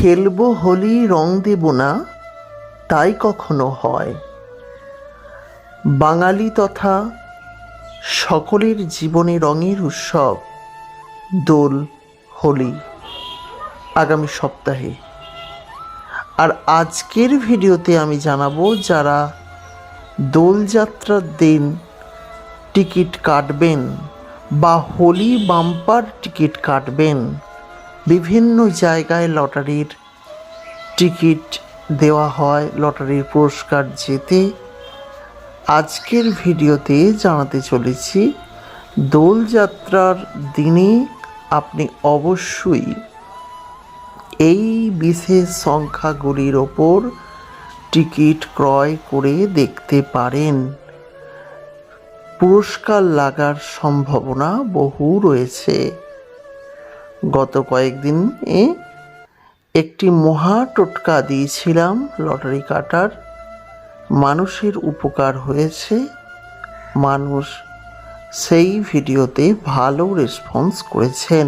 খেলবো হোলি রং দেব না, তাই কখনো হয়। বাঙালি তথা সকলের জীবনে রঙের উৎসব দোল হোলি আগামী সপ্তাহে। আর আজকের ভিডিওতে আমি জানাবো, যারা দোলযাত্রার দিন টিকিট কাটবেন বা হোলি বাম্পার টিকিট কাটবেন, বিভিন্ন জায়গায় লটারির টিকিট দেওয়া হয়, লটারির পুরস্কার জেতে। আজকের ভিডিওতে জানাতে চলেছি, দোলযাত্রার দিনে আপনি অবশ্যই এই বিশেষ সংখ্যাগুলির ওপর টিকিট ক্রয় করে দেখতে পারেন। পুরস্কার লাগার সম্ভাবনা বহু রয়েছে। গত কয়েকদিনে একটি মহা টোটকা দিয়েছিলাম লটারি কাটার, মানুষের উপকার হয়েছে। মানুষ সেই ভিডিওতে ভালো রেসপন্স করেছেন,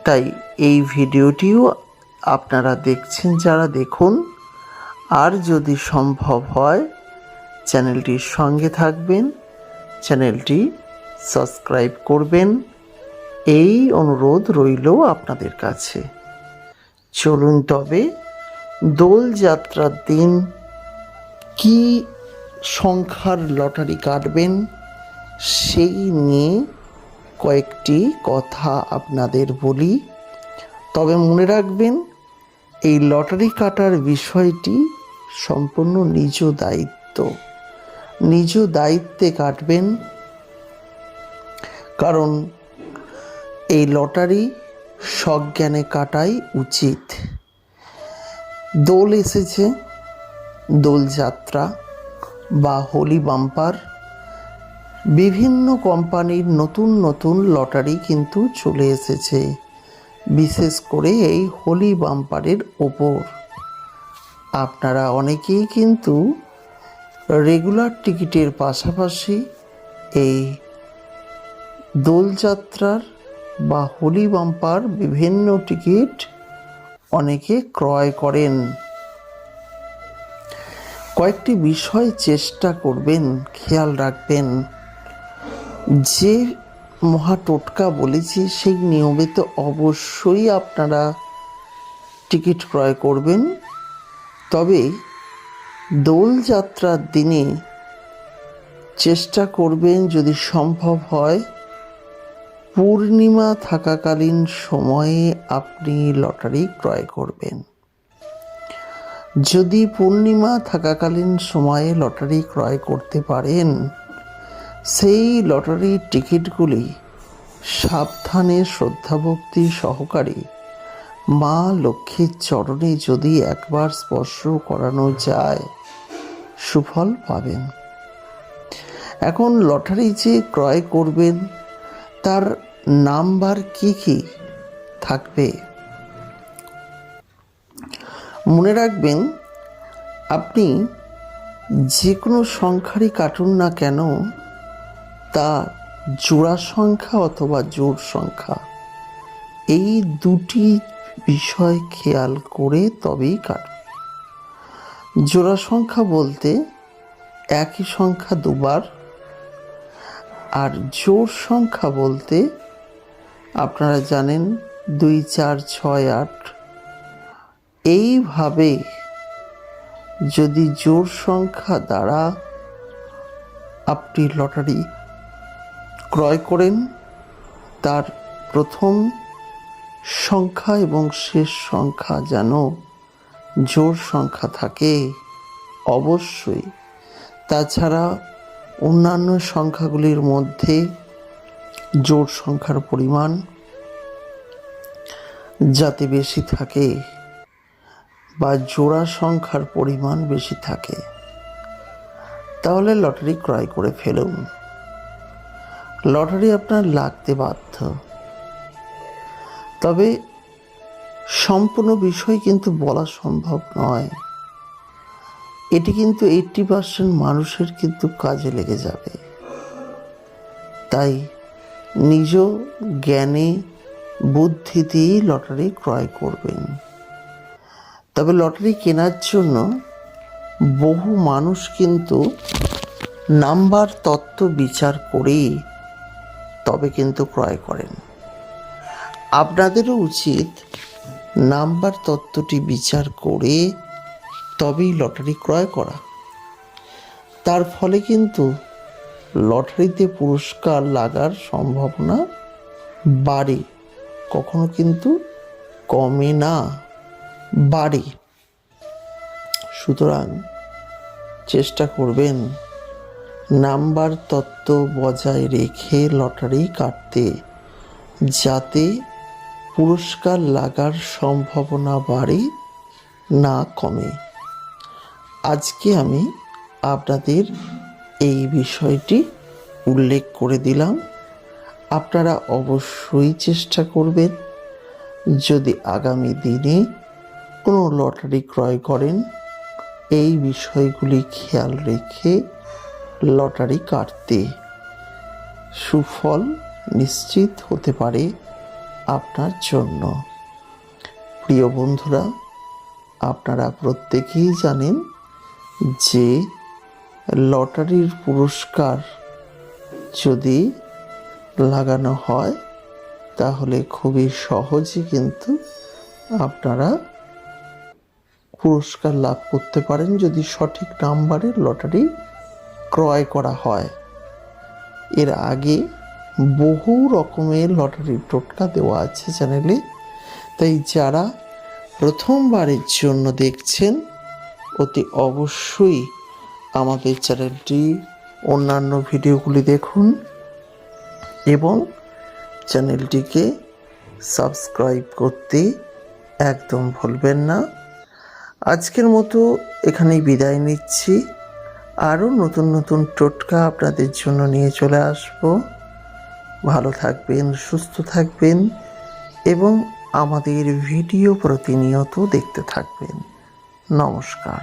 তাই এই ভিডিওটিও আপনারা দেখছেন। যারা দেখুন, আর যদি সম্ভব হয় চ্যানেলটির সঙ্গে থাকবেন, চ্যানেলটি সাবস্ক্রাইব করবেন, এই অনুরোধ রইল আপনাদের কাছে। চলুন তবে দোলযাত্রার দিন কি সংখ্যার লটারি কাটবেন সেই নিয়ে কয়েকটি কথা আপনাদের বলি। তবে মনে রাখবেন, এই লটারি কাটার বিষয়টি সম্পূর্ণ নিজ দায়িত্ব, নিজ দায়িত্বে কাটবেন। কারণ এই লটারি সজ্ঞানে কাটাই উচিত। দোল এসেছে, দোলযাত্রা বা হোলি বাম্পার, বিভিন্ন কোম্পানির নতুন নতুন লটারি কিন্তু চলে এসেছে, বিশেষ করে এই হোলি বাম্পারের ওপর। আপনারা অনেকেই কিন্তু রেগুলার টিকিটের পাশাপাশি এই দোলযাত্রার বা হোলি বাম্পার বিভিন্ন টিকিট অনেকে ক্রয় করেন। কয়েকটি বিষয় চেষ্টা করবেন, খেয়াল রাখবেন। যে মহা টোটকা বলেছি সেই নিয়মে তো অবশ্যই আপনারা টিকিট ক্রয় করবেন। তবে দোলযাত্রার দিনে চেষ্টা করবেন, যদি সম্ভব হয়, পূর্ণিমা থাকাকালীন সময়ে আপনি লটারি ক্রয় করবেন। যদি পূর্ণিমা থাকাকালীন সময়ে লটারি ক্রয় করতে পারেন, সেই লটারির টিকিটগুলি সাবধানে শ্রদ্ধাভক্তি সহকারে মা লক্ষ্মীর চরণে যদি একবার স্পর্শ করানো যায়, সুফল পাবেন। এখন লটারি যে ক্রয় করবেন, তার নাম্বার কি কি থাকবে মনে রাখবেন। আপনি যে কোনো সংখ্যারই কাটুন না কেন, তা জোড়া সংখ্যা অথবা জোড় সংখ্যা, এই দুটি বিষয় খেয়াল করে তবেই কাটুন। জোড়া সংখ্যা বলতে একই সংখ্যা দুবার, আর জোড় সংখ্যা বলতে আপনারা জানেন 2, 4, 6, 8। এইভাবে যদি জোড় সংখ্যা দ্বারা আপনি লটারি ক্রয় করেন, তার প্রথম সংখ্যা এবং শেষ সংখ্যা যেন জোড় সংখ্যা থাকে অবশ্যই। তাছাড়া অন্যান্য সংখ্যাগুলির মধ্যে জোড় সংখ্যার পরিমাণ যাতে বেশি থাকে বা জোড়া সংখ্যার পরিমাণ বেশি থাকে, তাহলে লটারি ক্রয় করে ফেলুন। লটারি আপনার লাগতে বাধ্য। তবে সম্পূর্ণ বিষয় কিন্তু বলা সম্ভব নয়। এটি কিন্তু 80% মানুষের কিন্তু কাজে লেগে যাবে। তাই নিজ জ্ঞানে বুদ্ধি দিয়ে লটারি ক্রয় করবেন। তবে লটারি কেনার জন্য বহু মানুষ কিন্তু নাম্বার তত্ত্ব বিচার করেই তবে কিন্তু ক্রয় করেন। আপনাদেরও উচিত নাম্বার তত্ত্বটি বিচার করে তবেই লটারি ক্রয় করা। তার ফলে কিন্তু লটারিতে পুরস্কার লাগার সম্ভাবনা বাড়ে, কখনো কিন্তু কমে না, বাড়ে। সুতরাং চেষ্টা করবেন নাম্বার তত্ত্ব বজায় রেখে লটারি কাটতে, যাতে পুরস্কার লাগার সম্ভাবনা বাড়ে না কমে। আজকে আমি আপনাদের এই বিষয়টি উল্লেখ করে দিলাম। আপনারা অবশ্যই চেষ্টা করবেন, যদি আগামী দিনে কোনো লটারি ক্রয় করেন, এই বিষয়গুলি খেয়াল রেখে লটারি কাটতে। সুফল নিশ্চিত হতে পারে আপনার জন্য। প্রিয় বন্ধুরা, আপনারা প্রত্যেকেই জানেন যে লটারির পুরস্কার যদি লাগানো হয় তাহলে খুবই সহজে কিন্তু আপনারা পুরস্কার লাভ করতে পারেন, যদি সঠিক নাম্বারের লটারি ক্রয় করা হয়। এর আগে বহু রকমের লটারির টোটকা দেওয়া আছে চ্যানেলে, তাই যারা প্রথমবারের জন্য দেখছেন অতি অবশ্যই আমাদের চ্যানেলটি অন্যান্য ভিডিওগুলি দেখুন এবং চ্যানেলটিকে সাবস্ক্রাইব করতে একদম ভুলবেন না। আজকের মতো এখানেই বিদায় নিচ্ছি। আরও নতুন নতুন টোটকা আপনাদের জন্য নিয়ে চলে আসব। ভালো থাকবেন, সুস্থ থাকবেন এবং আমাদের ভিডিও প্রতিনিয়ত দেখতে থাকবেন। নমস্কার।